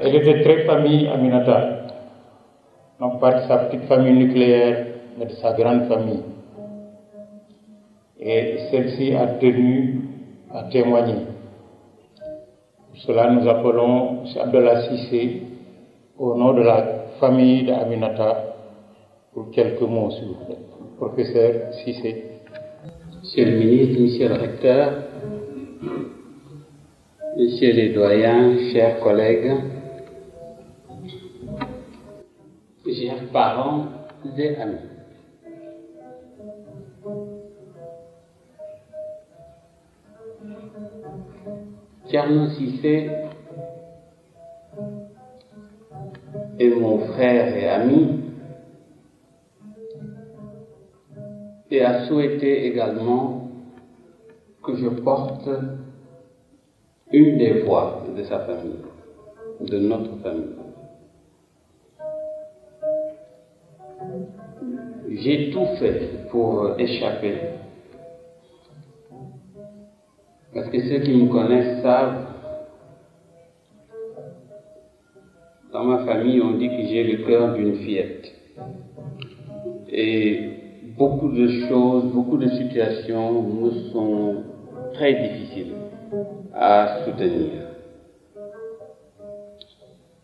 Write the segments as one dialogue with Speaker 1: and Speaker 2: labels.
Speaker 1: Elle était très famille, Aminata. Non pas de sa petite famille nucléaire, mais de sa grande famille. Et celle-ci a tenu à témoigner. Pour cela, nous appelons M. Abdallah Cissé, au nom de la famille d'Aminata, pour quelques mots, s'il vous plaît. Professeur Cissé.
Speaker 2: Monsieur le ministre, monsieur le recteur, messieurs les doyens, chers collègues, chers parents et amis. Thierno Cissé est mon frère et ami et a souhaité également que je porte une des voix de sa famille, de notre famille. J'ai tout fait pour échapper, parce que ceux qui me connaissent savent, dans ma famille on dit que j'ai le cœur d'une fillette. Et beaucoup de choses, beaucoup de situations me sont très difficiles à soutenir.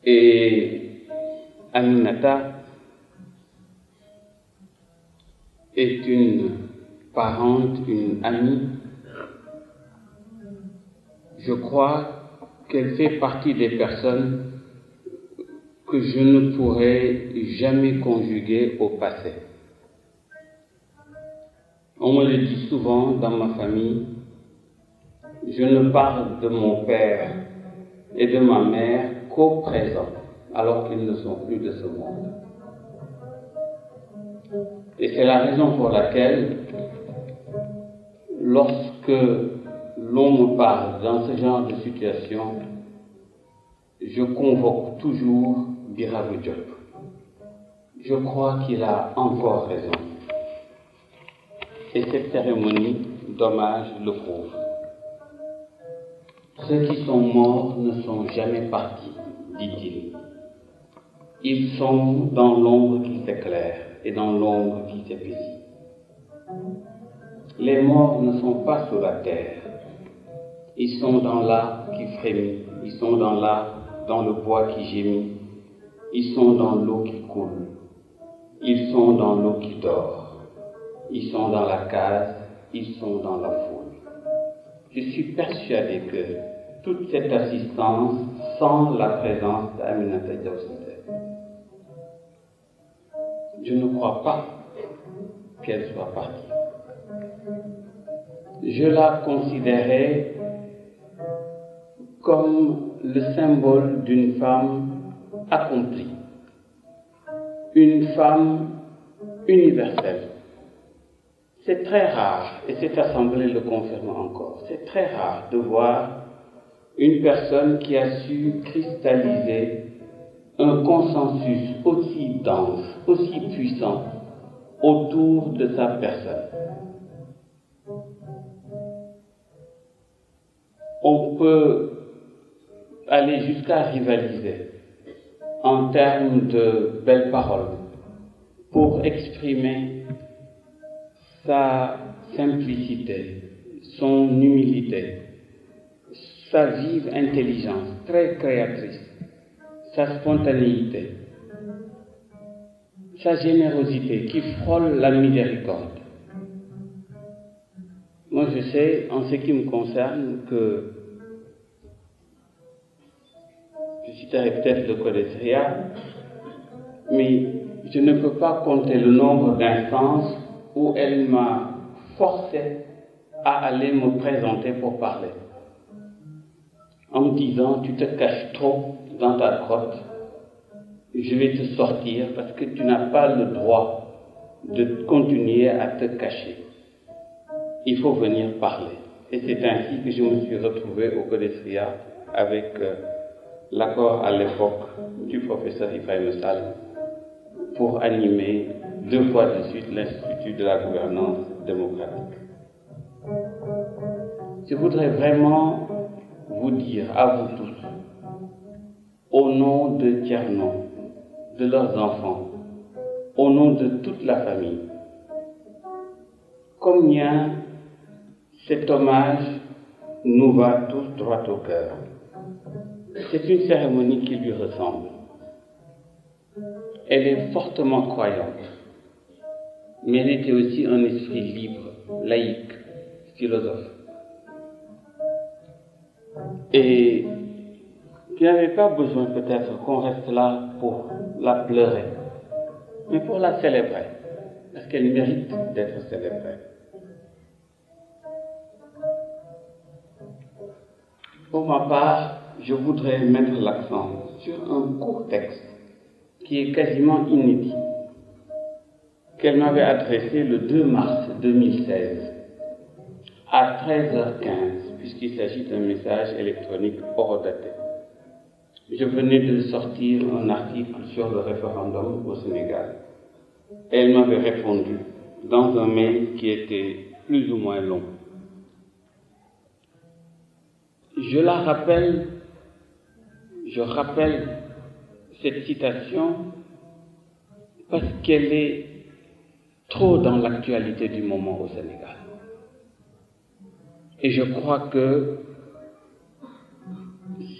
Speaker 2: Et Aminata est une parente, une amie. Je crois qu'elle fait partie des personnes que je ne pourrai jamais conjuguer au passé. On me le dit souvent dans ma famille, je ne parle de mon père et de ma mère qu'au présent, alors qu'ils ne sont plus de ce monde. Et c'est la raison pour laquelle, lorsque l'on me parle dans ce genre de situation, je convoque toujours Birabou Diop. Je crois qu'il a encore raison. Et cette cérémonie d'hommage le prouve. Ceux qui sont morts ne sont jamais partis, dit-il. Ils sont dans l'ombre qui s'éclaire et dans l'ombre qui s'épaissit. Les morts ne sont pas sous la terre. Ils sont dans l'arbre qui frémit, ils sont dans le bois qui gémit, ils sont dans l'eau qui coule, ils sont dans l'eau qui dort, ils sont dans la case, ils sont dans la foule. Je suis persuadé que toute cette assistance sans la présence d'Aminata Diaw-Cissé, je ne crois pas qu'elle soit partie. Je la considérais comme le symbole d'une femme accomplie, une femme universelle. C'est très rare, et cette assemblée le confirme encore, c'est très rare de voir une personne qui a su cristalliser un consensus aussi dense, aussi puissant autour de sa personne. On peut aller jusqu'à rivaliser en termes de belles paroles pour exprimer sa simplicité, son humilité, sa vive intelligence très créatrice, sa spontanéité, sa générosité qui frôle la miséricorde. Moi je sais, en ce qui me concerne, que je citerai peut-être le Codestriat, mais je ne peux pas compter le nombre d'instances où elle m'a forcé à aller me présenter pour parler. En me disant, tu te caches trop dans ta grotte, je vais te sortir parce que tu n'as pas le droit de continuer à te cacher. Il faut venir parler. Et c'est ainsi que je me suis retrouvé au Codestriat avec l'accord à l'époque du professeur Ibrahim Sall pour animer 2 fois de suite l'Institut de la gouvernance démocratique. Je voudrais vraiment vous dire à vous tous, au nom de Thierno, de leurs enfants, au nom de toute la famille. Combien cet hommage nous va tous droit au cœur. C'est une cérémonie qui lui ressemble. Elle est fortement croyante, mais elle était aussi un esprit libre, laïque, philosophe. Et qui n'avait pas besoin peut-être qu'on reste là pour la pleurer, mais pour la célébrer, parce qu'elle mérite d'être célébrée. Pour ma part, je voudrais mettre l'accent sur un court texte qui est quasiment inédit, qu'elle m'avait adressé le 2 mars 2016 à 13h15, puisqu'il s'agit d'un message électronique horodaté. Je venais de sortir un article sur le référendum au Sénégal. Elle m'avait répondu dans un mail qui était plus ou moins long. Je rappelle cette citation parce qu'elle est trop dans l'actualité du moment au Sénégal. Et je crois que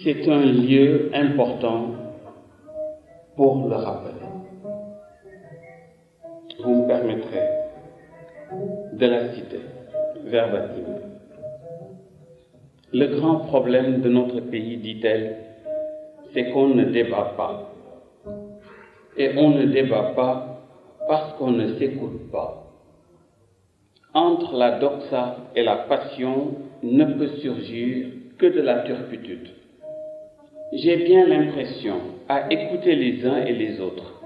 Speaker 2: c'est un lieu important pour le rappeler. Vous me permettrez de la citer verbatim. Le grand problème de notre pays, dit-elle, c'est qu'on ne débat pas. Et on ne débat pas parce qu'on ne s'écoute pas. Entre la doxa et la passion ne peut surgir que de la turpitude. J'ai bien l'impression, à écouter les uns et les autres,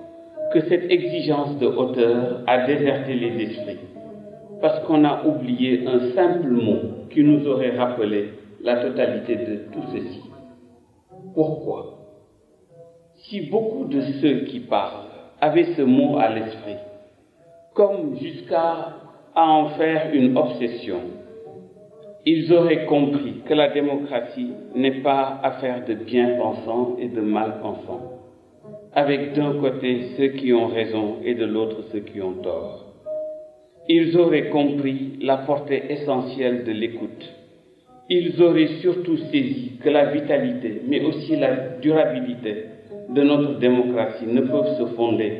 Speaker 2: que cette exigence de hauteur a déserté les esprits, parce qu'on a oublié un simple mot qui nous aurait rappelé la totalité de tout ceci. Pourquoi? Si beaucoup de ceux qui parlent avaient ce mot à l'esprit, comme jusqu'à en faire une obsession, ils auraient compris que la démocratie n'est pas affaire de bien-pensants et de mal-pensants, avec d'un côté ceux qui ont raison et de l'autre ceux qui ont tort. Ils auraient compris la portée essentielle de l'écoute. Ils auraient surtout saisi que la vitalité, mais aussi la durabilité de notre démocratie ne peuvent se fonder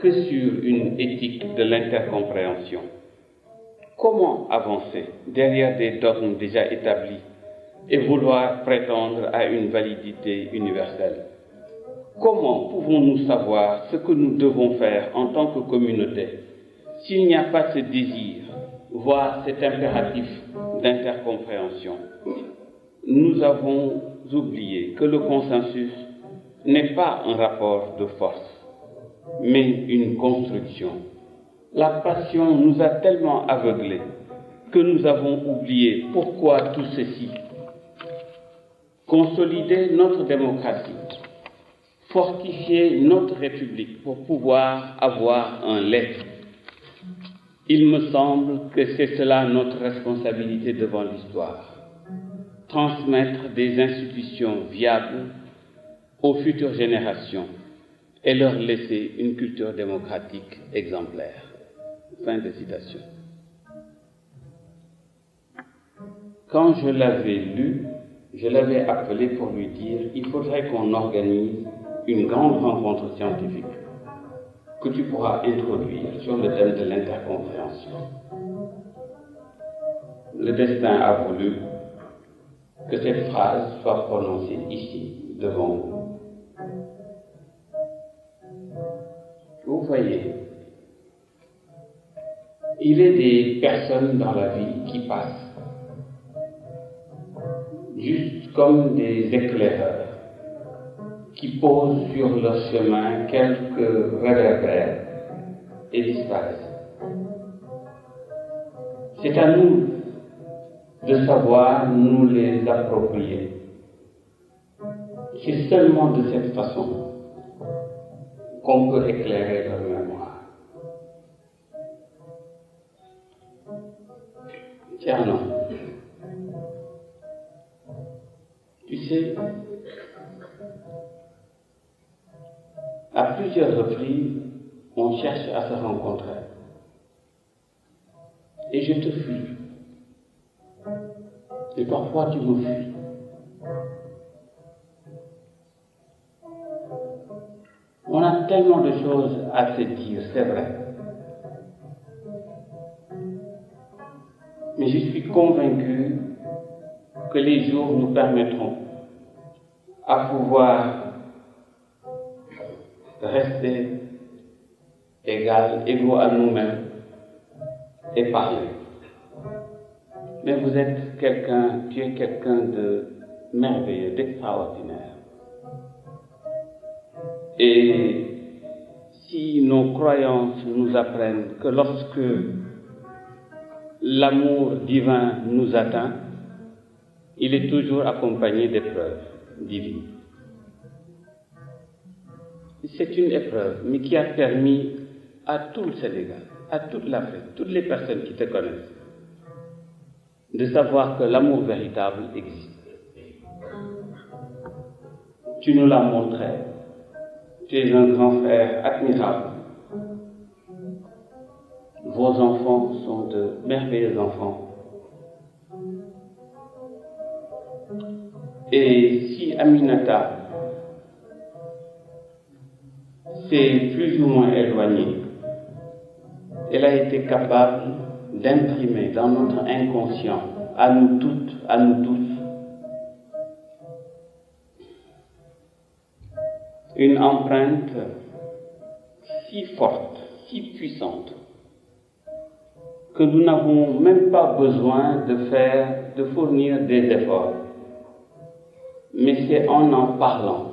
Speaker 2: que sur une éthique de l'intercompréhension. Comment avancer derrière des dogmes déjà établis et vouloir prétendre à une validité universelle? Comment pouvons-nous savoir ce que nous devons faire en tant que communauté s'il n'y a pas ce désir, voire cet impératif d'intercompréhension? Nous avons oublié que le consensus n'est pas un rapport de force, mais une construction. La passion nous a tellement aveuglés que nous avons oublié pourquoi tout ceci. Consolider notre démocratie, fortifier notre République pour pouvoir avoir un lait. Il me semble que c'est cela notre responsabilité devant l'histoire. Transmettre des institutions viables aux futures générations et leur laisser une culture démocratique exemplaire. Fin de citation. Quand je l'avais lu, je l'avais appelé pour lui dire il faudrait qu'on organise une grande rencontre scientifique que tu pourras introduire sur le thème de l'intercompréhension. Le destin a voulu que cette phrase soit prononcée ici, devant vous. Vous voyez, il est des personnes dans la vie qui passent, juste comme des éclaireurs, qui posent sur leur chemin quelques réverbères et disparaissent. C'est à nous de savoir nous les approprier. C'est seulement de cette façon qu'on peut éclairer leur mémoire. Thierno, tu sais, plusieurs reprises, on cherche à se rencontrer. Et je te fuis. Et parfois tu me fuis. On a tellement de choses à se dire, c'est vrai. Mais je suis convaincu que les jours nous permettront à pouvoir rester égaux à nous-mêmes et parler. Mais tu es quelqu'un de merveilleux, d'extraordinaire. Et si nos croyances nous apprennent que lorsque l'amour divin nous atteint, il est toujours accompagné d'épreuves divines. C'est une épreuve, mais qui a permis à tout le Sénégal, à toute l'Afrique, toutes les personnes qui te connaissent, de savoir que l'amour véritable existe. Tu nous l'as montré. Tu es un grand frère admirable. Vos enfants sont de merveilleux enfants. Et si Aminata s'est plus ou moins éloignée, elle a été capable d'imprimer dans notre inconscient, à nous toutes, à nous tous, une empreinte si forte, si puissante, que nous n'avons même pas besoin de fournir des efforts. Mais c'est en parlant,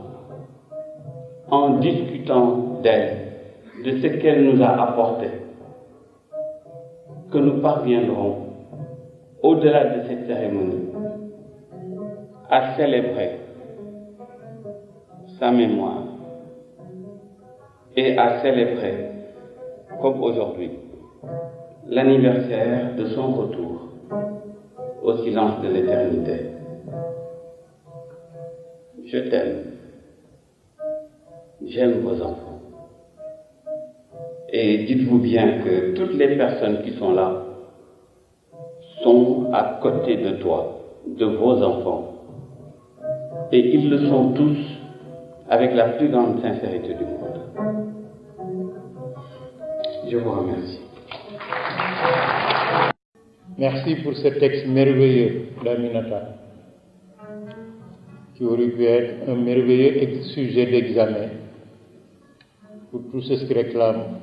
Speaker 2: en discutant d'elle, de ce qu'elle nous a apporté, que nous parviendrons, au-delà de cette cérémonie, à célébrer sa mémoire et à célébrer, comme aujourd'hui, l'anniversaire de son retour au silence de l'éternité. Je t'aime. J'aime vos enfants. Et dites-vous bien que toutes les personnes qui sont là sont à côté de toi, de vos enfants. Et ils le sont tous avec la plus grande sincérité du monde. Je vous remercie.
Speaker 1: Merci pour ce texte merveilleux d'Aminata, qui aurait pu être un merveilleux sujet d'examen pour tous ceux qui réclament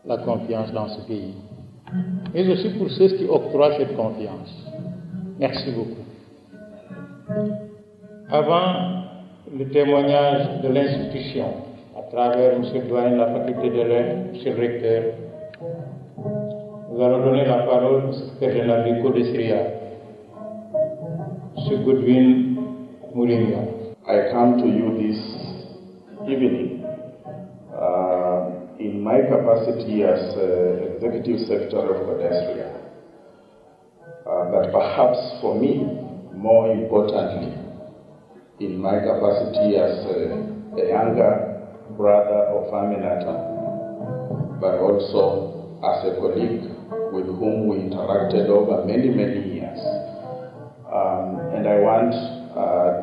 Speaker 1: la confiance dans ce pays, mais aussi pour ceux qui octroient cette confiance. Merci beaucoup. Avant le témoignage de l'institution, à travers M. le doyen de la faculté de lettres, M. le recteur, nous allons donner la parole au secrétaire général du Code de Syria, M. Godwin Mourinho.
Speaker 3: I come to you this evening in my capacity as Executive Secretary of Codesria, but perhaps for me, more importantly, in my capacity as a younger brother of Aminata, but also as a colleague with whom we interacted over many, many years. And I want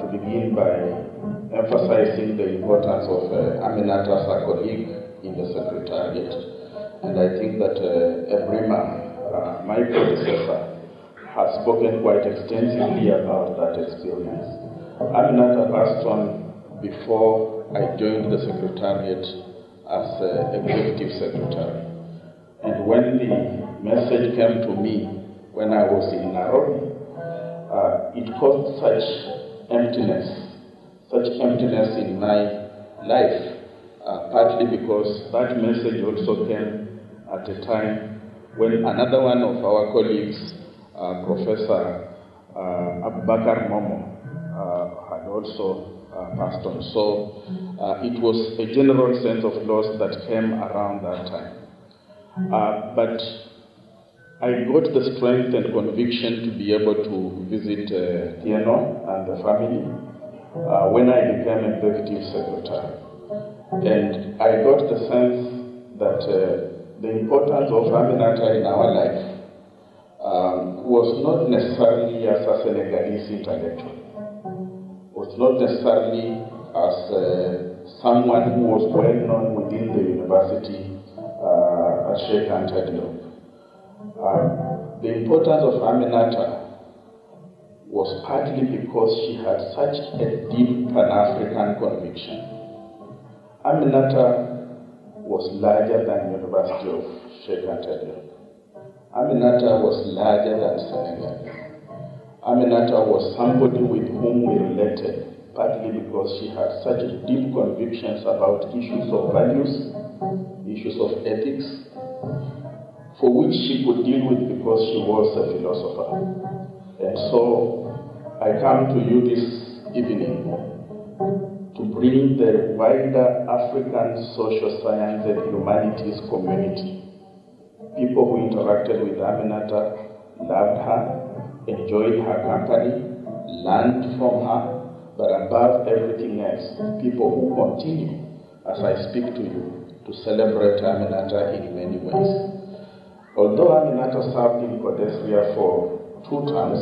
Speaker 3: to begin by emphasizing the importance of Aminata as a colleague in the Secretariat. And I think that Ebrima, my predecessor, has spoken quite extensively about that experience. Aminata passed on before I joined the Secretariat as Executive Secretary. And when the message came to me when I was in Nairobi, it caused such emptiness in my life, partly because that message also came at a time when another one of our colleagues, Professor Abubakar Momo, had also passed on. So it was a general sense of loss that came around that time. But I got the strength and conviction to be able to visit Tieno and the family when I became Executive Secretary. And I got the sense that the importance of Aminata in our life was not necessarily as a Senegalese intellectual, was not necessarily as someone who was well known within the university at Sheikh Anta Diop. The importance of Aminata was partly because she had such a deep Pan-African conviction. Aminata was larger than University of Sheikh Anta Diop. Aminata was larger than Senegal. Aminata was somebody with whom we related, partly because she had such deep convictions about issues of values, issues of ethics, for which she could deal with because she was a philosopher. And so I come to you this evening to bring the wider African social science and humanities community, people who interacted with Aminata, loved her, enjoyed her company, learned from her, but above everything else, people who continue, as I speak to you, to celebrate Aminata in many ways. Although Aminata served in Codesria for 2 terms,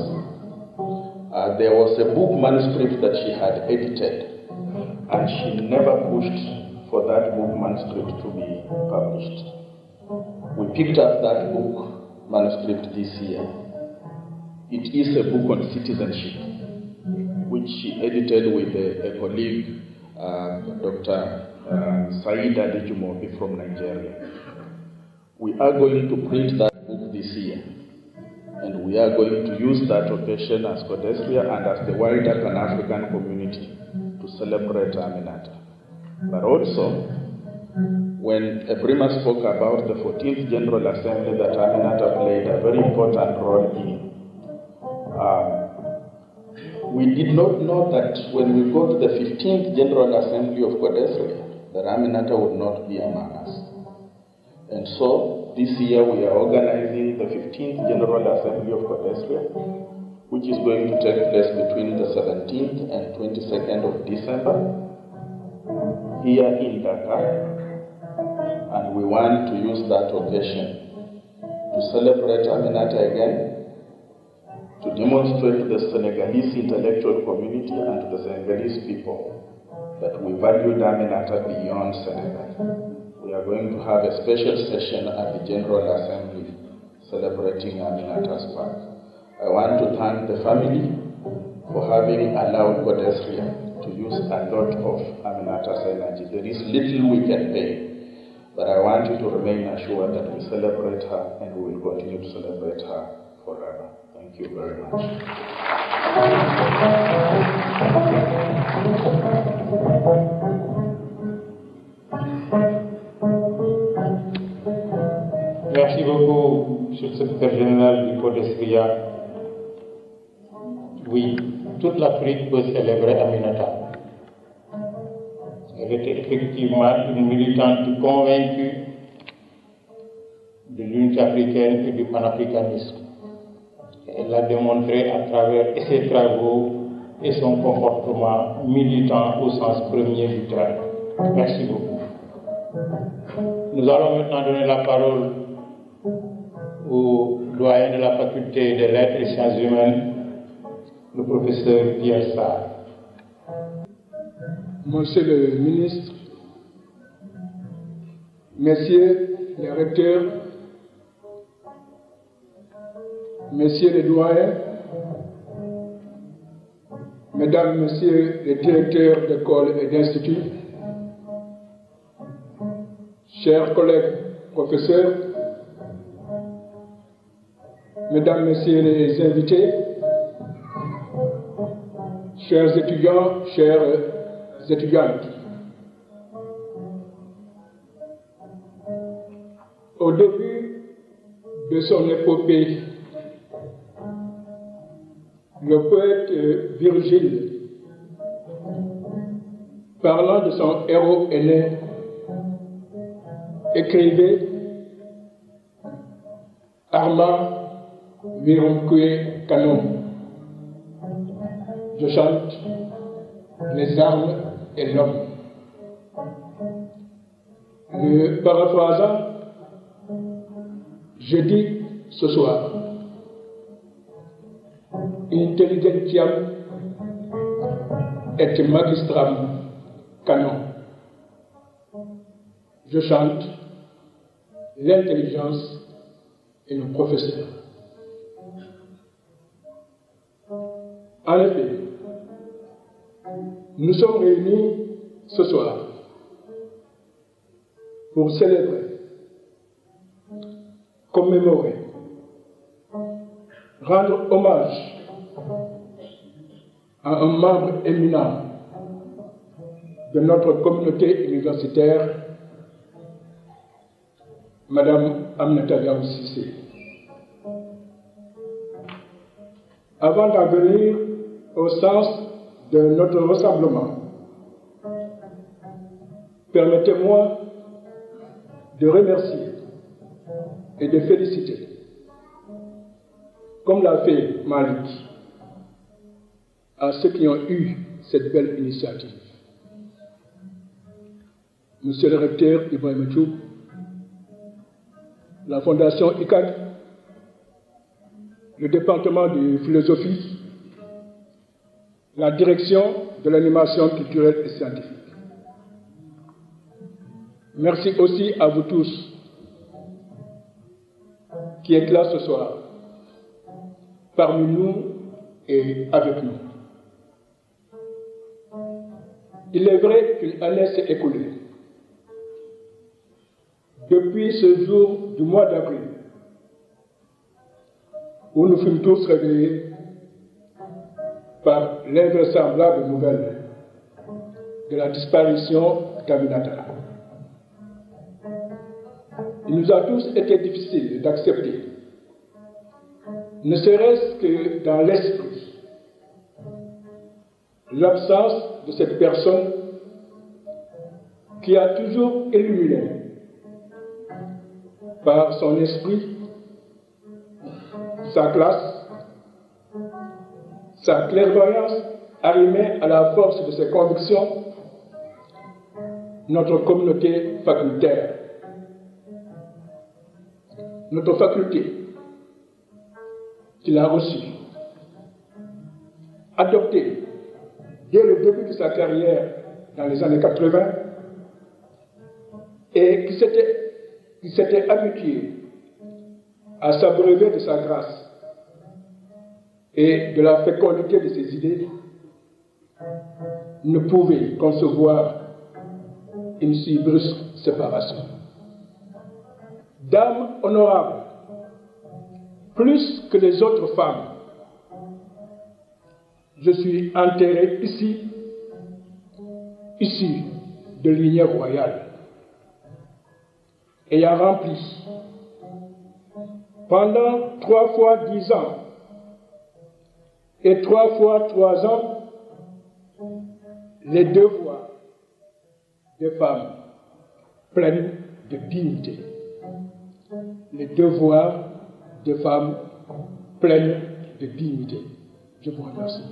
Speaker 3: there was a book manuscript that she had edited, and she never pushed for that book manuscript to be published. We picked up that book manuscript this year. It is a book on citizenship, which she edited with a colleague, Dr. Saida Dejumobi from Nigeria. We are going to print that book this year, and we are going to use that occasion as Codesria and as the wider Pan-African community to celebrate Aminata. But also, when Ebrima spoke about the 14th General Assembly that Aminata played a very important role in, we did not know that when we go to the 15th General Assembly of Codesria, that Aminata would not be among us. And so, this year we are organizing the 15th General Assembly of Codesria, which is going to take place between the 17th and 22nd of December, here in Dakar. And we want to use that occasion to celebrate Aminata again, to demonstrate to the Senegalese intellectual community and to the Senegalese people that we value Aminata beyond Senegal. We are going to have a special session at the General Assembly celebrating Aminata's birth. I want to thank the family for having allowed Codesria to use a lot of Aminata's energy. There is little we can pay, but I want you to remain assured that we celebrate her and we will continue to celebrate her forever. Thank you very much.
Speaker 1: Merci beaucoup, Monsieur le Secrétaire Général du Codesria. Oui, toute l'Afrique peut célébrer Aminata. Elle était effectivement une militante convaincue de l'unité africaine et du panafricanisme. Elle l'a démontré à travers ses travaux et son comportement militant au sens premier du terme. Merci beaucoup. Nous allons maintenant donner la parole au doyen de la faculté des lettres et sciences humaines, le professeur Pierre Sarr.
Speaker 4: Monsieur le ministre, messieurs les recteurs, messieurs les doyens, mesdames, messieurs les directeurs d'écoles et d'instituts, chers collègues professeurs, mesdames, messieurs les invités, chers étudiants, chères étudiantes. Au début de son épopée, le poète Virgile, parlant de son héros aîné, écrivait Arma virumque canon. Je chante les armes et l'homme. Le paraphrasant, je dis ce soir, intelligentiam et magistram canon. Je chante l'intelligence et le professeur. En effet, nous sommes réunis ce soir pour célébrer, commémorer, rendre hommage à un membre éminent de notre communauté universitaire, Madame Aminata Diaw Cissé. Avant d'en venir au sens de notre rassemblement, permettez-moi de remercier et de féliciter, comme l'a fait Malik, à ceux qui ont eu cette belle initiative. Monsieur le recteur Ibrahim Tchoub, la Fondation ICAD, le département de philosophie, la direction de l'animation culturelle et scientifique. Merci aussi à vous tous qui êtes là ce soir, parmi nous et avec nous. Il est vrai qu'une année s'est écoulée depuis ce jour du mois d'avril où nous fûmes tous réveillés par l'invraisemblable nouvelle de la disparition d'Aminata. Il nous a tous été difficile d'accepter, ne serait-ce que dans l'esprit, l'absence de cette personne qui a toujours illuminé par son esprit, sa classe, sa clairvoyance arrimée à la force de ses convictions, notre communauté facultaire. Notre faculté, qu'il a reçue, adoptée dès le début de sa carrière dans les années 80 et qui s'était habitué à s'abreuver de sa grâce et de la fécondité de ses idées, ne pouvait concevoir une si brusque séparation. Dame honorable, plus que les autres femmes, je suis enterré ici de lignée royale, ayant rempli pendant 3 fois 10 ans et 3 fois 3 ans les devoirs des femmes pleines de dignité. Les devoirs des femmes pleines de dignité. Je vous remercie.